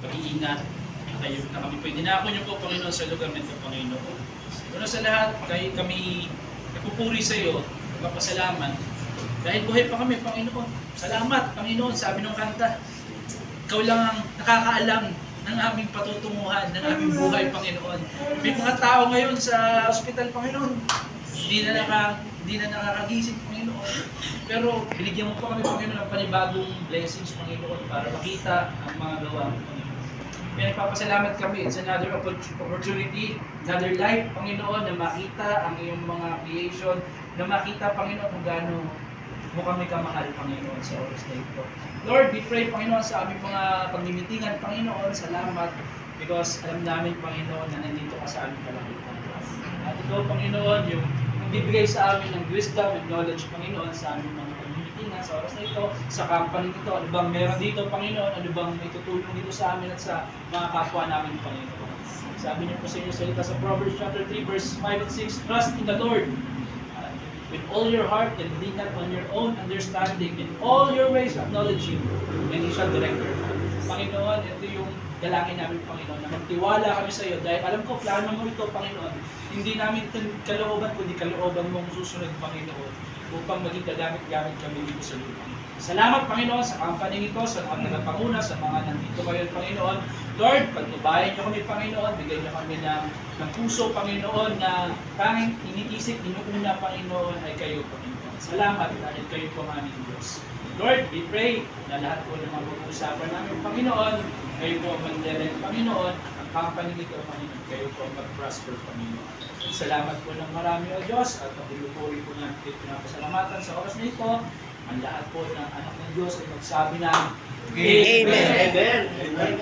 pag-iingat, na kami po. Dinako niyo po, Panginoon, sa lugar nito, Panginoon. Una sa lahat, kami nagpupuri sa iyo, nagpapasalamat. Dahil buhay pa kami, Panginoon. Salamat, Panginoon, sabi ng kanta. Ikaw lang ang nakakaalam ng aming patutunguhan, ng aming buhay, Panginoon. May mga tao ngayon sa ospital, Panginoon, hindi na nakakagising, Panginoon. Pero binigyan mo pa kami, Panginoon, ng panibagong blessings, Panginoon, para makita ang mga gawa mo, Panginoon. Kaya nagpapasalamat kami. It's another opportunity, another life, Panginoon, na makita ang iyong mga creation, na makita, Panginoon, kung gaano mo kami kamahal, Panginoon, sa oras na ito. Lord, we pray, Panginoon, sa aming mga pagmimitingan, Panginoon, salamat, because alam namin, Panginoon, na nandito ka sa aming kalakitan. At ito, Panginoon, yung bibigay sa amin ng wisdom and knowledge, Panginoon, sa aming mga pagmimitingan sa oras na ito, sa company nito, ano bang meron dito, Panginoon, ano bang may tutulong dito sa amin at sa mga kapwa namin, Panginoon. Sabi niyo po sa inyo salita sa Proverbs chapter 3, verse 5 and 6, trust in the Lord with all your heart and lean not on your own understanding. In all your ways acknowledge Him, and He shall direct your path. Panginoon, ito yung dalangin namin, Panginoon, na magtiwala kami sa iyo. Dahil alam ko, plano mo ito, Panginoon. Hindi namin ito kalooban, kundi kalooban mong susunod, Panginoon, upang maging kagamit-gamit kami dito sa lupa. Salamat, Panginoon, sa company nito, sa mga tagapanguna, sa mga nandito kayo, Panginoon. Lord, pagtubayan niyo kami, Panginoon, bigyan niyo kami ng puso, Panginoon, na tanging iniisip, inuuna, Panginoon, ay kayo, Panginoon. Salamat dahil kayo po ang aming Diyos. Lord, we pray na lahat po ng mga pag-uusapan namin, Panginoon, kayo po ang mag-direct, Panginoon, ang company nito, Panginoon, kayo po ang mag-prosper, Panginoon. Salamat po ng marami, O Diyos, at pagpupuri po namin ito na pasalamatan sa oras na ito. Ang lahat po ng anak ng Diyos ay magsabi ng Amen. Amen. Amen.